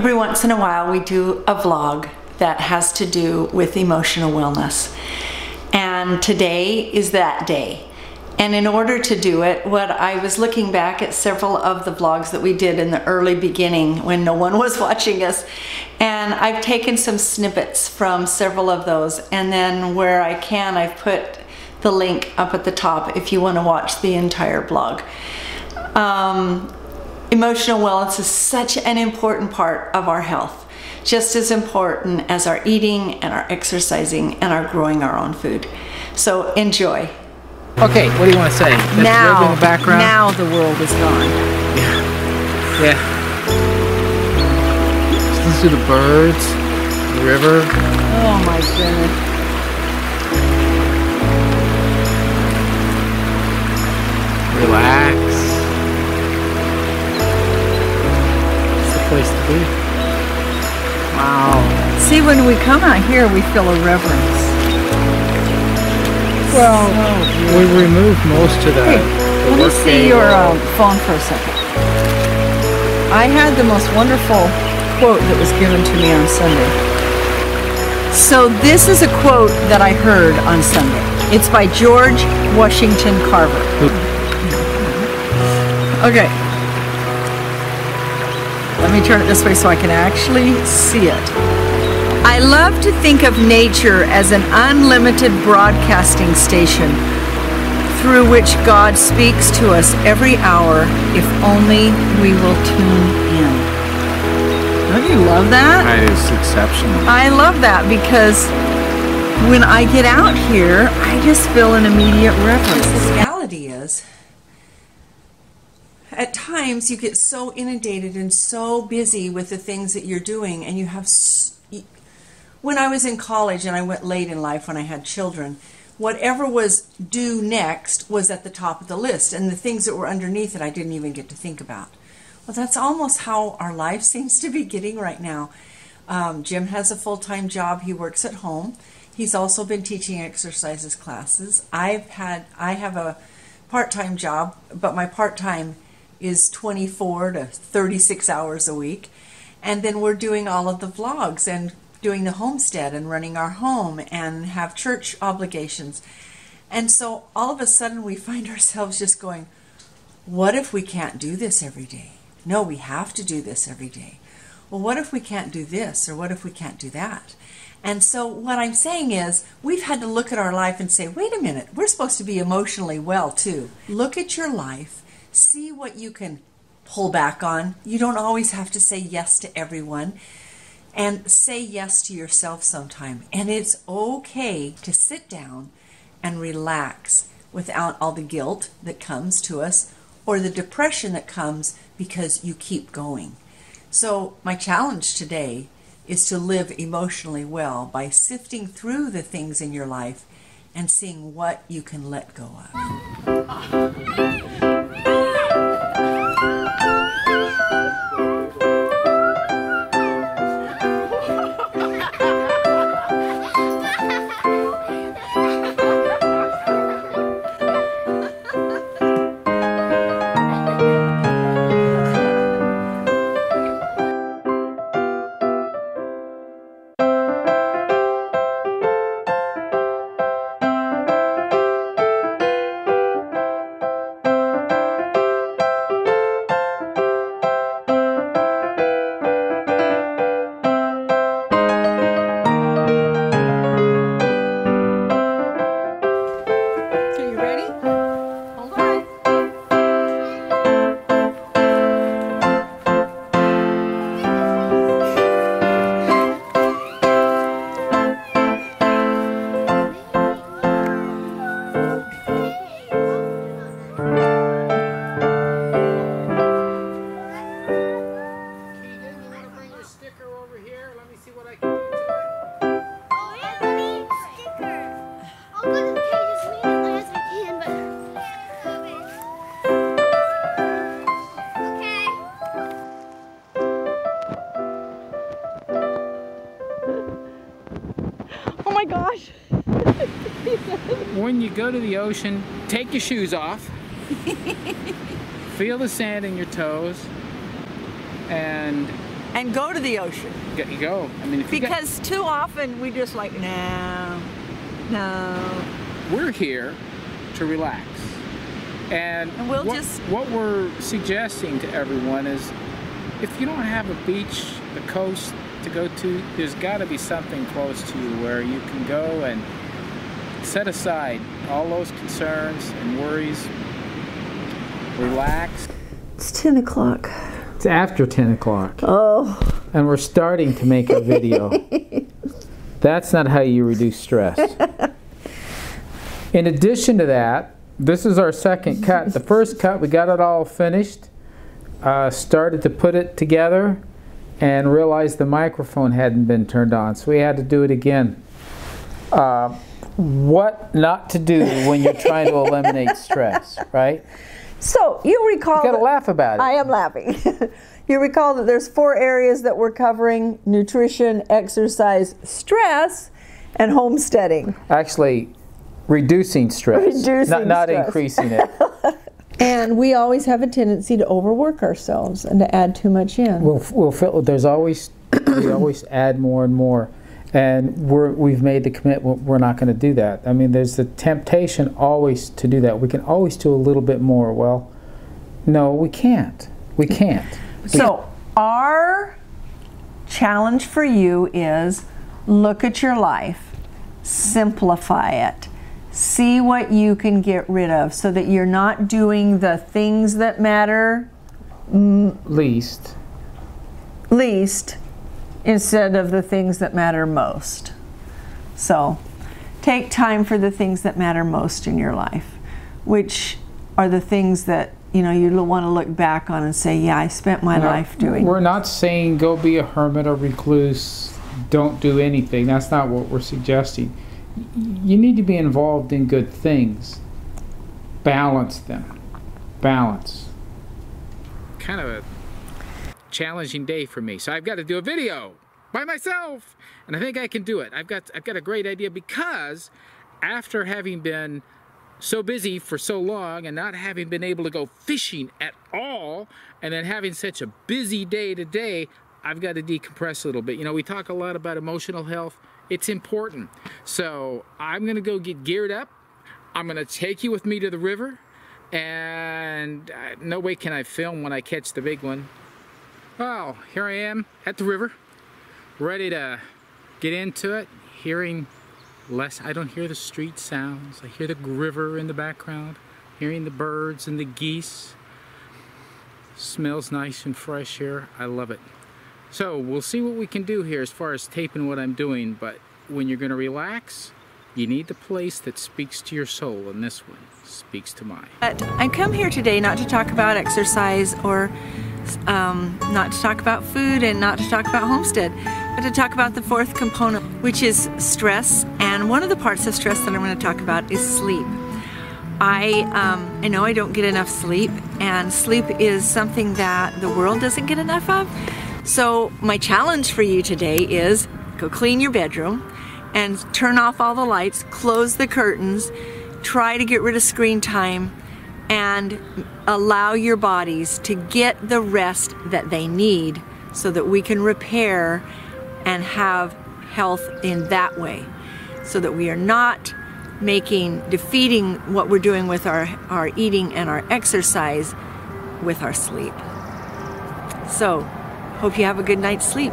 Every once in a while we do a vlog that has to do with emotional wellness. And today is that day. And in order to do it, what I was looking back at several of the vlogs that we did in the early beginning when no one was watching us. And I've taken some snippets from several of those. And then where I can, I've put the link up at the top if you want to watch the entire vlog. Emotional wellness is such an important part of our health, just as important as our eating and our exercising and our growing our own food. So enjoy. Okay, what do you want to say? That's now, in the background? Now the world is gone. Yeah. Just listen to the birds, the river. Oh my goodness. Relax. Place to be. Wow. See, when we come out here, we feel a reverence. Well, we removed most of that. Hey, let me see your phone for a second. I had the most wonderful quote that was given to me on Sunday. So this is a quote that I heard on Sunday. It's by George Washington Carver. Okay. Let me turn it this way so I can actually see it. I love to think of nature as an unlimited broadcasting station through which God speaks to us every hour if only we will tune in. Don't you love that? That is exceptional. I love that because when I get out here, I just feel an immediate reverence. The reality is, at times you get so inundated and so busy with the things that you're doing, and you have when I was in college and I went late in life when I had children, whatever was due next was at the top of the list, and the things that were underneath it I didn't even get to think about. Well, that's almost how our life seems to be getting right now. Jim has a full-time job. He works at home. He's also been teaching exercises classes. I have a part-time job, but my part-time is 24 to 36 hours a week. And then we're doing all of the vlogs and doing the homestead and running our home and have church obligations. And so all of a sudden we find ourselves just going, what if we can't do this every day? No, we have to do this every day. Well, what if we can't do this, or what if we can't do that? And so what I'm saying is, we've had to look at our life and say, wait a minute, we're supposed to be emotionally well too. Look at your life. See what you can pull back on. You don't always have to say yes to everyone. And say yes to yourself sometime. And it's okay to sit down and relax without all the guilt that comes to us or the depression that comes because you keep going. So my challenge today is to live emotionally well by sifting through the things in your life and seeing what you can let go of. my gosh. When you go to the ocean, take your shoes off. Feel the sand in your toes and and go to the ocean. You go. I mean, if Because too often we just like, no. we're here to relax. And we'll what we're suggesting to everyone is, if you don't have a beach, a coast to go to, there's got to be something close to you where you can go and set aside all those concerns and worries, relax. It's 10 o'clock. It's after 10 o'clock. Oh. And we're starting to make our video. That's not how you reduce stress. In addition to that, this is our second cut. The first cut, we got it all finished, started to put it together, and realized the microphone hadn't been turned on, so we had to do it again. What not to do when you're trying to eliminate stress, right? So you recall... You gotta laugh about it. I am laughing. You recall that there's 4 areas that we're covering: nutrition, exercise, stress, and homesteading. Actually, reducing stress. Not increasing it. And we always have a tendency to overwork ourselves and to add too much in. We'll feel, we always add more and more, and we've made the commitment we're not going to do that. I mean, there's the temptation always to do that. We can always do a little bit more. Well, no, we can't. We can't. So our challenge for you is look at your life, simplify it. See what you can get rid of so that you're not doing the things that matter least instead of the things that matter most. So take time for the things that matter most in your life, which are the things that you want to look back on and say, yeah, I spent my life doing. We're not saying go be a hermit or recluse, don't do anything. That's not what we're suggesting. You need to be involved in good things. Balance them. Balance. Kind of a challenging day for me, so I've got to do a video by myself, and I think I can do it. I've got a great idea, because after having been so busy for so long and not having been able to go fishing at all, and then having such a busy day today, I've got to decompress a little bit. We talk a lot about emotional health. It's important. So I'm going to go get geared up. I'm going to take you with me to the river, and no way can I film when I catch the big one. Well, here I am at the river, ready to get into it, hearing less. I don't hear the street sounds. I hear the river in the background, hearing the birds and the geese. Smells nice and fresh here. I love it. So we'll see what we can do here as far as taping what I'm doing, but when you're going to relax, you need the place that speaks to your soul, and this one speaks to mine. I come here today not to talk about exercise or not to talk about food and not to talk about homestead, but to talk about the 4th component, which is stress. And one of the parts of stress that I'm going to talk about is sleep. I know I don't get enough sleep, and sleep is something that the world doesn't get enough of. So my challenge for you today is go clean your bedroom and turn off all the lights, close the curtains, try to get rid of screen time, and allow your bodies to get the rest that they need so that we can repair and have health in that way, so that we are not defeating what we're doing with our eating and our exercise with our sleep. So, hope you have a good night's sleep.